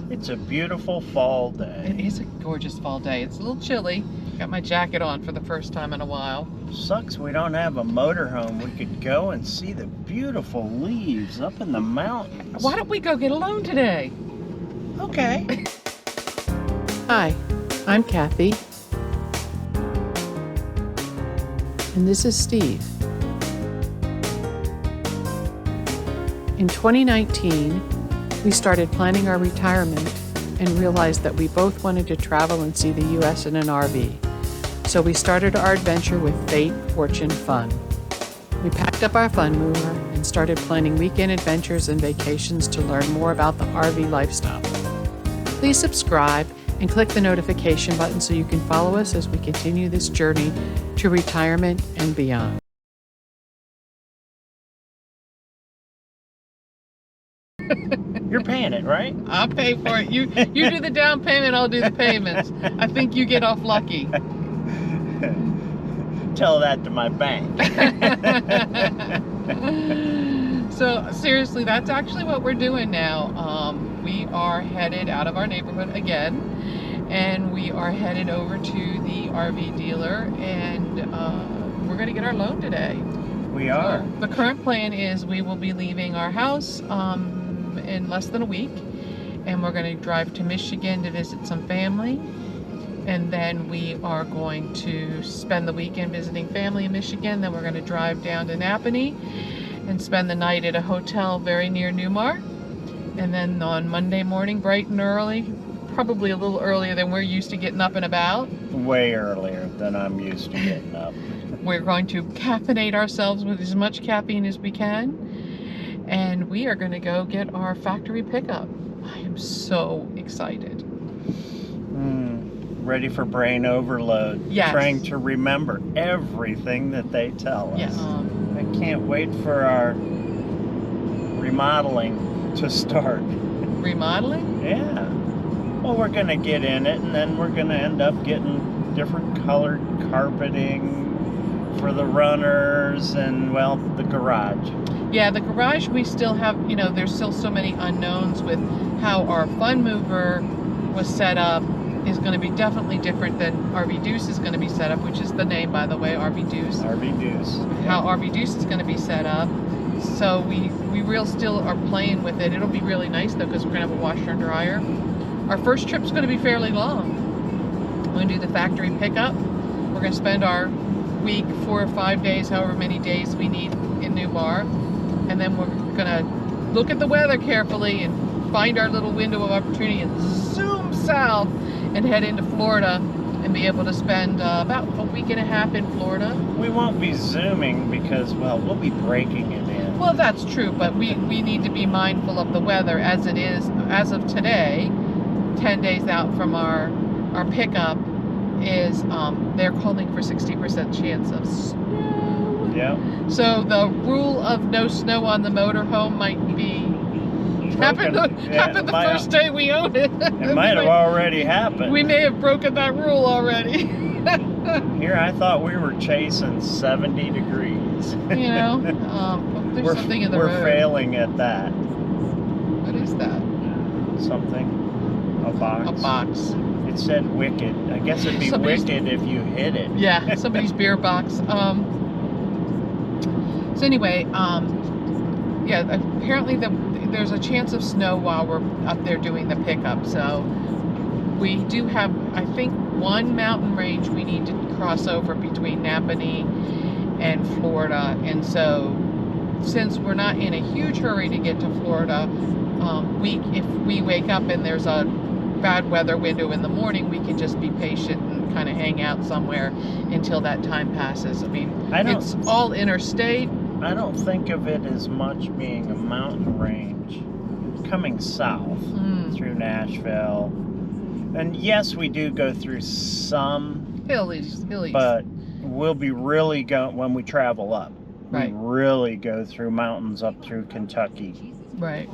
It's a beautiful fall day. It is a gorgeous fall day. It's a little chilly. Got my jacket on for the first time in a while. Sucks we don't have a motorhome. We could go and see the beautiful leaves up in the mountains. Why don't we go get a loan today? Okay. Hi, I'm Kathy. And this is Steve. In 2019, we started planning our retirement and realized that we both wanted to travel and see the U.S. in an RV. So we started our adventure with Fate, Fortune, Fun. We packed up our fun mover and started planning weekend adventures and vacations to learn more about the RV lifestyle. Please subscribe and click the notification button so you can follow us as we continue this journey to retirement and beyond. You're paying it, right? I'll pay for it. You do the down payment, I'll do the payments. I think you get off lucky. Tell that to my bank. So seriously, that's actually what we're doing now. We are headed out of our neighborhood again, and we are headed over to the RV dealer, and we're going to get our loan today. We are. So the current plan is we will be leaving our house in less than a week, and we're going to drive to Michigan to visit some family, and then we are going to spend the weekend visiting family in Michigan. Then we're going to drive down to Napanee and spend the night at a hotel very near Newmar, and then on Monday morning, bright and early, probably a little earlier than we're used to getting up and about. Way earlier than I'm used to getting up. We're going to caffeinate ourselves with as much caffeine as we can, and we are going to go get our factory pickup. I am so excited. Ready for brain overload. Yes. Trying to remember everything that they tell us. Yes. I can't wait for our remodeling to start. Remodeling? Yeah. Well, we're going to get in it, and then we're going to end up getting different colored carpeting for the runners and, well, the garage. Yeah, the garage, we still have, there's still so many unknowns with how our fun mover was set up. Is going to be definitely different than RV Deuce is going to be set up, which is the name, by the way, RV Deuce. RV Deuce. How RV Deuce is going to be set up. So we still are playing with it. It'll be really nice, though, because we're going to have a washer and dryer. Our first trip's going to be fairly long. We're going to do the factory pickup. We're going to spend our week, 4 or 5 days, however many days we need in Newmar. And then we're going to look at the weather carefully and find our little window of opportunity and zoom south and head into Florida and be able to spend about a week and a half in Florida. We won't be zooming because, well, we'll be breaking it in. Well, that's true, but we need to be mindful of the weather as it is, as of today, 10 days out from our pickup, is they're calling for 60% chance of snow. Yeah. So the rule of no snow on the motorhome might be happened the first day we owned it. It might have already happened. We may have broken that rule already. Here, I thought we were chasing 70 degrees. There's something in the road. We're failing at that. What is that? Something. A box. A box. It said wicked. I guess it'd be wicked if you hit it. Yeah, somebody's beer box. So anyway, yeah, apparently there's a chance of snow while we're up there doing the pickup. So we do have, I think, one mountain range we need to cross over between Napanee and Florida. And so since we're not in a huge hurry to get to Florida, if we wake up and there's a bad weather window in the morning, we can just be patient and kind of hang out somewhere until that time passes. I mean, it's all interstate. I don't think of it as much being a mountain range coming south through Nashville. And yes, we do go through some hillies, but we'll be really going when we travel up. Right. We really go through mountains up through Kentucky. Right.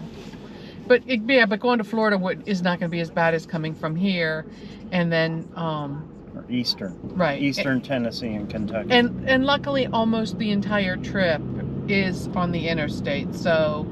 But but going to Florida is not going to be as bad as coming from here, and then or eastern. Right. Eastern Tennessee and Kentucky. And luckily, almost the entire trip is on the interstate, so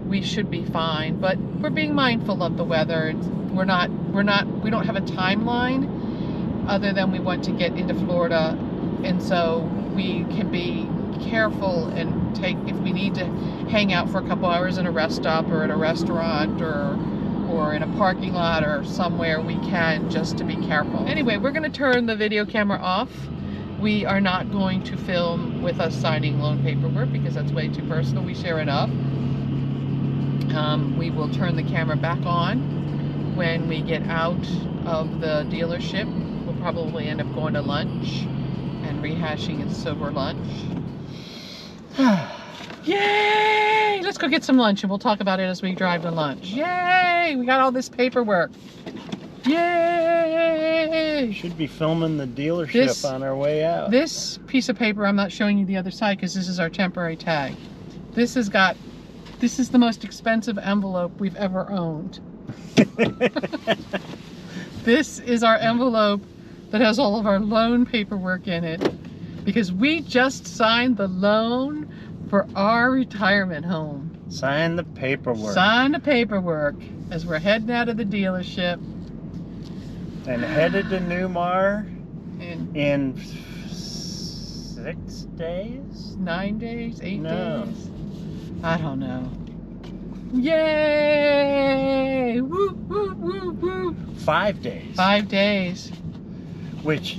we should be fine. But we're being mindful of the weather. We don't have a timeline other than we want to get into Florida, and so we can be careful and take, if we need to hang out for a couple hours in a rest stop or at a restaurant or in a parking lot or somewhere, we can, just to be careful. Anyway, we're going to turn the video camera off. We are not going to film with us signing loan paperwork because that's way too personal. We share enough. We will turn the camera back on when we get out of the dealership. We'll probably end up going to lunch and rehashing a sober lunch. Yay! Let's go get some lunch and we'll talk about it as we drive to lunch. Yay! We got all this paperwork. Yay! Should be filming the dealership on our way out. This piece of paper, I'm not showing you the other side because this is our temporary tag. This is the most expensive envelope we've ever owned. This is our envelope that has all of our loan paperwork in it because we just signed the loan for our retirement home. Sign the paperwork. Sign the paperwork as we're heading out of the dealership. And headed to Newmar in 6 days? 9 days? 8 No. days? I don't know. Yay! Woo, woo, woo, woo. 5 days. 5 days. Which,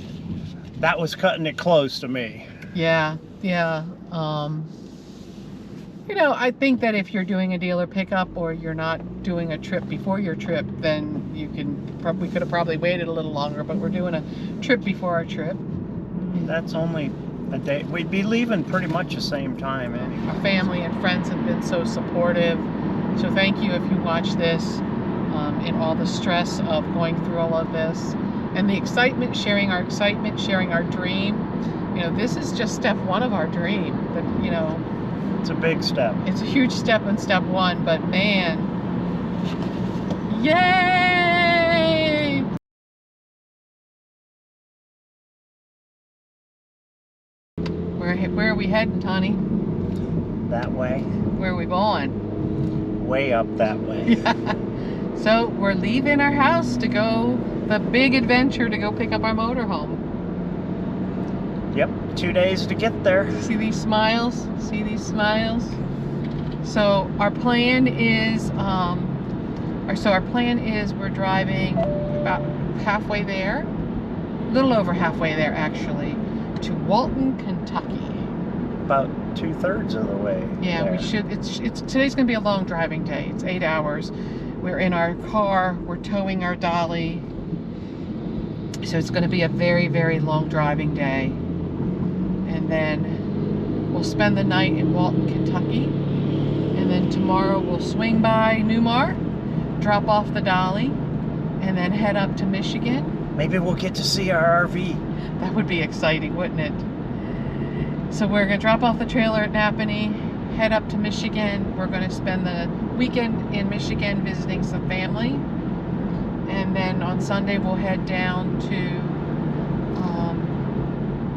that was cutting it close to me. Yeah, yeah. You know, I think that if you're doing a dealer pickup or you're not doing a trip before your trip, then we could have probably waited a little longer, but we're doing a trip before our trip. That's only a day. We'd be leaving pretty much the same time anyway. Our family and friends have been so supportive. So thank you if you watch this in all the stress of going through all of this. And the excitement, sharing our dream. You know, this is just step one of our dream. But, you know, it's a big step. It's a huge step in step one, but man, yay! Where are we heading, Tony? That way. Where are we going? Way up that way. Yeah. So we're leaving our house to go the big adventure to go pick up our motorhome. Yep, 2 days to get there. See these smiles? See these smiles? So our plan is, we're driving about halfway there, a little over halfway there actually, to Walton, Kentucky. About 2/3 of the way. Yeah, there. we should. Today's gonna be a long driving day. It's 8 hours. We're in our car. We're towing our dolly. So it's gonna be a very, very long driving day. And then we'll spend the night in Walton, Kentucky. And then tomorrow we'll swing by Newmar, drop off the dolly, and then head up to Michigan. Maybe we'll get to see our RV. That would be exciting, wouldn't it? So we're gonna drop off the trailer at Napanee, head up to Michigan. We're gonna spend the weekend in Michigan visiting some family. And then on Sunday we'll head down to,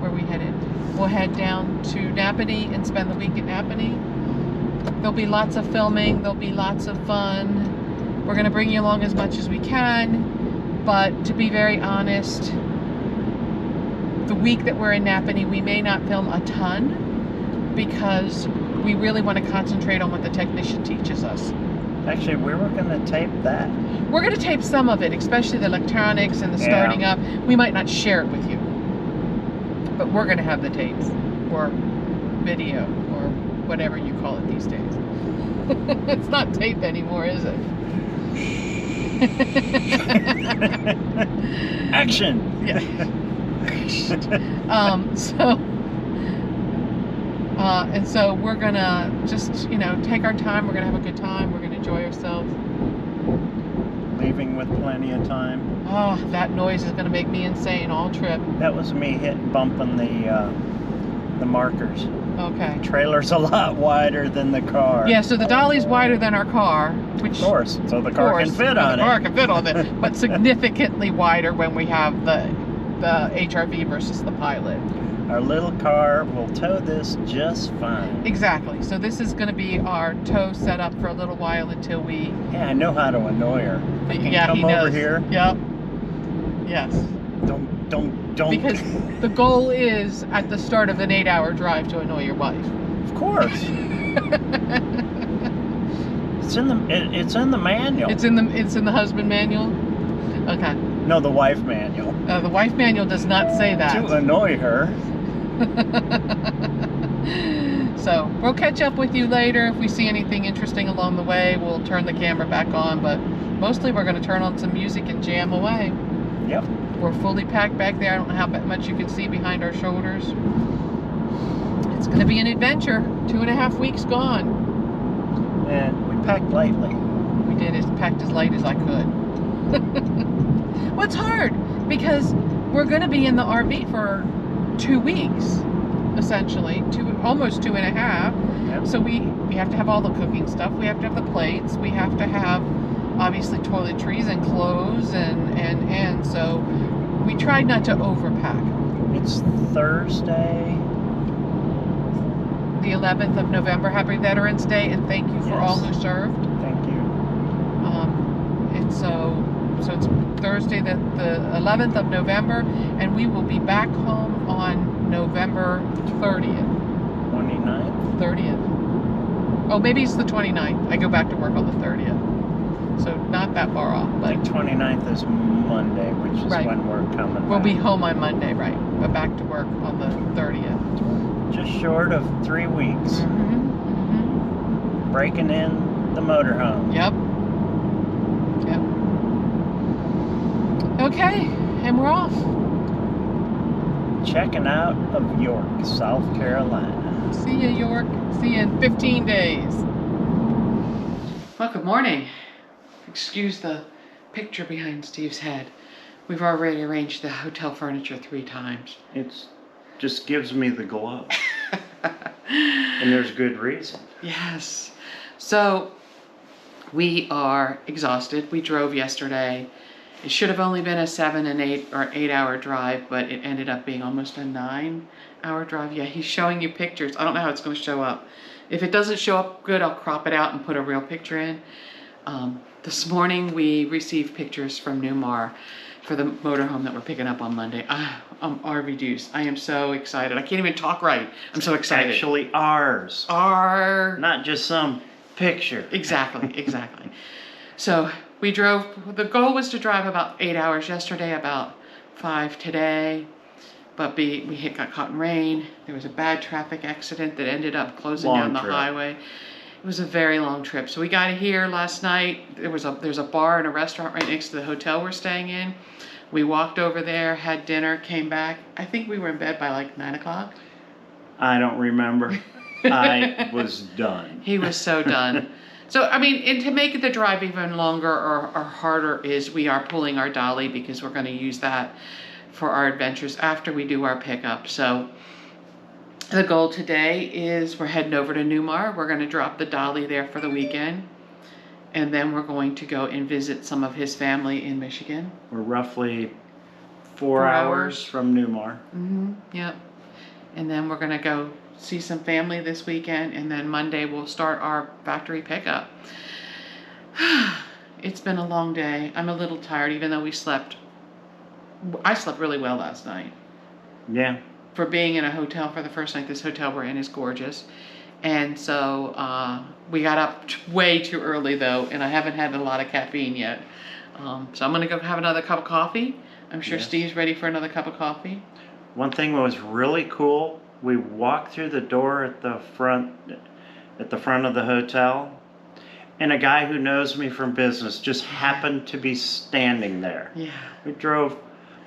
where are we headed? We'll head down to Napanee and spend the week at Napanee. There'll be lots of filming, there'll be lots of fun. We're gonna bring you along as much as we can, but to be very honest, the week that we're in Napanee, we may not film a ton because we really want to concentrate on what the technician teaches us. Actually, we were going to tape that. We're going to tape some of it, especially the electronics and the starting up. We might not share it with you, but we're going to have the tapes or video or whatever you call it these days. It's not tape anymore, is it? Action! Yeah. And so we're gonna just, you know, take our time. We're gonna have a good time. We're gonna enjoy ourselves. Leaving with plenty of time. Oh, that noise is gonna make me insane all trip. That was me bumping the markers. Okay. The trailer's a lot wider than the car. Yeah, so the dolly's wider than our car, which of course, so the car can fit on it. The car can fit on it, but significantly wider when we have the HRV versus the Pilot. Our little car will tow this just fine. Exactly. So this is going to be our tow setup for a little while until we... Yeah, I know how to annoy her. I can Yeah, come he over knows. here. Yep. Yes. Don't. Because the goal is at the start of an 8-hour drive to annoy your wife. Of course. It's in the manual. It's in the husband manual. Okay. No, the wife manual. The wife manual does not say that. To annoy her. So we'll catch up with you later. If we see anything interesting along the way, we'll turn the camera back on. But mostly we're going to turn on some music and jam away. Yep. We're fully packed back there. I don't know how much you can see behind our shoulders. It's going to be an adventure. 2.5 weeks gone. And we packed lightly. We did. It's packed as light as I could. Well, it's hard because we're going to be in the RV for 2 weeks, essentially, almost 2.5. Yep. So we have to have all the cooking stuff. We have to have the plates. We have to have, obviously, toiletries and clothes, and so we tried not to overpack. It's Thursday. The 11th of November. Happy Veterans Day, and thank you for all who served. Thank you. And so it's Thursday, the 11th of November, and we will be back home on November 30th. 29th? 30th. Oh, maybe it's the 29th. I go back to work on the 30th. So not that far off. I think 29th is Monday, which is when we're coming We'll back. be home on Monday, right. But back to work on the 30th. Just short of 3 weeks. Mm-hmm. Breaking in the motorhome. Yep. Okay, and we're off. Checking out of York, South Carolina. See you, York. See you in 15 days. Well, good morning. Excuse the picture behind Steve's head. We've already arranged the hotel furniture 3 times. It's just gives me the glow. And there's good reason. Yes. So, we are exhausted. We drove yesterday. It should have only been a 7 and 8 hour drive, but it ended up being almost a 9-hour drive. Yeah, he's showing you pictures. I don't know how it's going to show up. If it doesn't show up good, I'll crop it out and put a real picture in. This morning we received pictures from Newmar for the motorhome that we're picking up on Monday. RV Deuce. I am so excited. I can't even talk right. I'm so excited. Actually ours. Not just some picture. Exactly. So we drove, the goal was to drive about 8 hours yesterday, about 5 today, but we got caught in rain. There was a bad traffic accident that ended up closing down the highway. It was a very long trip. So we got here last night. There's a bar and a restaurant right next to the hotel we're staying in. We walked over there, had dinner, came back. I think we were in bed by like 9 o'clock. I don't remember. I was done. He was so done. So, I mean, and to make the drive even longer or harder is we are pulling our dolly because we're going to use that for our adventures after we do our pickup. So the goal today is we're heading over to Newmar. We're going to drop the dolly there for the weekend. And then we're going to go and visit some of his family in Michigan. We're roughly 4 hours from Newmar. Mm-hmm. Yep. And then we're going to go see some family this weekend, and then Monday we'll start our factory pickup. It's been a long day. I'm a little tired, even though I slept really well last night. Yeah. For being in a hotel for the first night. This hotel we're in is gorgeous. And so we got up way too early though, and I haven't had a lot of caffeine yet. So I'm going to go have another cup of coffee. I'm sure Steve's ready for another cup of coffee. One thing that was really cool, we walked through the door at the front of the hotel, and a guy who knows me from business just happened to be standing there. Yeah. We drove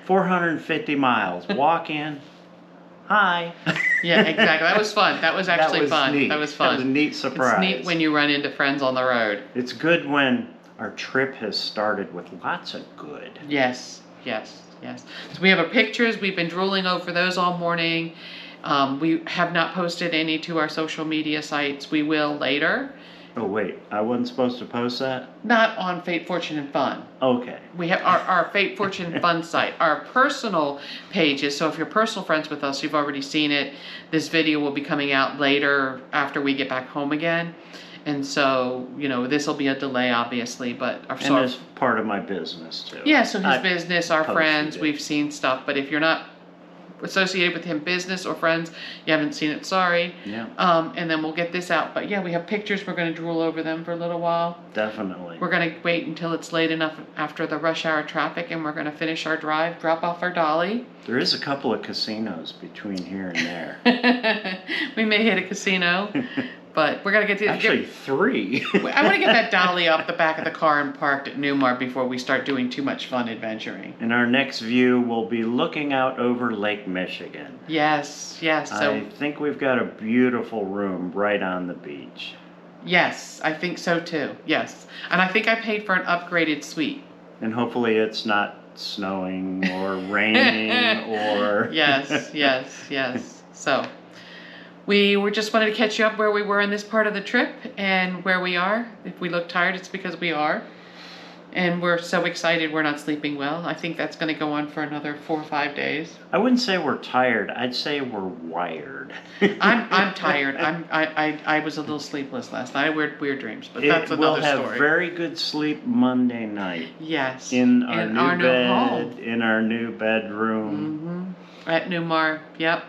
450 miles. Walk in. Hi. Yeah, exactly. That was fun. That was actually fun. Neat. That was fun. That was a neat surprise. It's neat when you run into friends on the road. It's good when our trip has started with lots of good. Yes. So we have our pictures. We've been drooling over those all morning. We have not posted any to our social media sites. We will later. Oh wait, I wasn't supposed to post that? Not on Fate, Fortune, and Fun. Okay. We have our Fate, Fortune, and Fun site. Our personal pages, so if you're personal friends with us, you've already seen it. This video will be coming out later after we get back home again. And so, you know, this will be a delay, obviously, but... And it's part of my business, too. Yeah, so his business, our friends, it. we've seen stuff. But if you're not associated with him, business or friends, you haven't seen it, sorry. Yeah. And then we'll get this out. But yeah, we have pictures. We're going to drool over them for a little while. Definitely. We're going to wait until it's late enough after the rush hour traffic, and we're going to finish our drive, drop off our dolly. There is a couple of casinos between here and there. We may hit a casino, but we're going to get to... Actually, 3. I want to get that dolly off the back of the car and parked at Newmar before we start doing too much fun adventuring. And our next view will be looking out over Lake Michigan. Yes, yes. So I think we've got a beautiful room right on the beach. yes, I think so too. Yes. And I think I paid for an upgraded suite. And hopefully it's not snowing or raining or... Yes, yes, yes. So we just wanted to catch you up where we were in this part of the trip and where we are. If we look tired, it's because we are. And we're so excited we're not sleeping well. I think that's going to go on for another 4 or 5 days. I wouldn't say we're tired. I'd say we're wired. I'm tired. I was a little sleepless last night. I had weird dreams, but that's another story. We'll have very good sleep Monday night. Yes. In our new bed, home. in our new bedroom. Mm-hmm. At Newmar. Yep.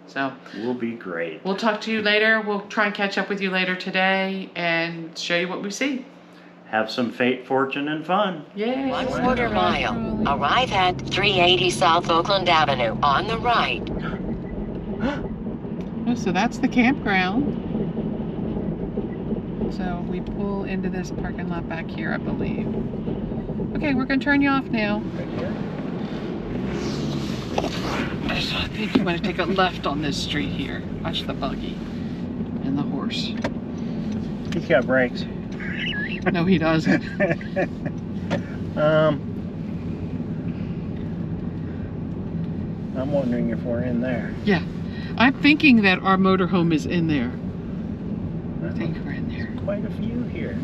So we'll be great. We'll talk to you later. We'll try and catch up with you later today and show you what we see. Have some fate, fortune, and fun. Yay. 1/4 mile. Arrive at 380 South Oakland Avenue on the right. Oh, so that's the campground. So we pull into this parking lot back here, I believe. Okay, we're going to turn you off now. Right here? I think you want to take a left on this street here. Watch the buggy and the horse. He's got brakes. No, he doesn't. I'm wondering if we're in there. Yeah. I'm thinking that our motorhome is in there. I think we're in there. Quite a few here.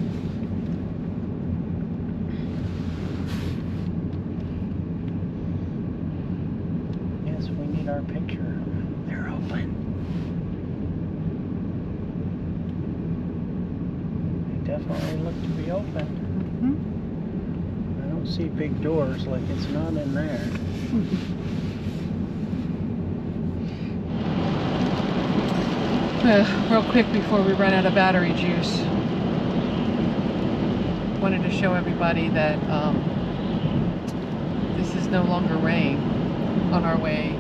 Yes, we need our picture. They're open. They definitely look to be open. I don't see big doors like it's not in there. Real quick before we run out of battery juice, wanted to show everybody that this is no longer rain on our way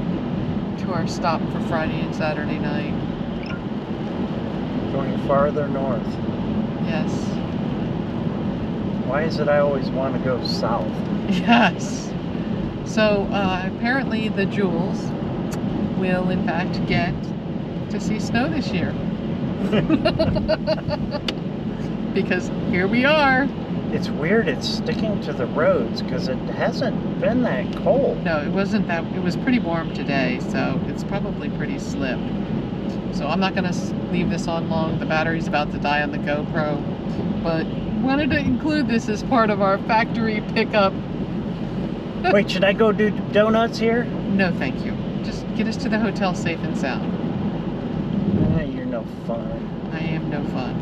to our stop for Friday and Saturday night. Going farther north. Yes. Why is it I always want to go south? Yes. So apparently the Jewels will in fact get to see snow this year. Because here we are. It's weird it's sticking to the roads because it hasn't been that cold. No, it wasn't that. It was pretty warm today, so it's probably pretty slick. So I'm not going to leave this on long. The battery's about to die on the GoPro. But wanted to include this as part of our factory pickup. Wait, should I go do donuts here? No, thank you. Just get us to the hotel safe and sound. You're no fun. I am no fun.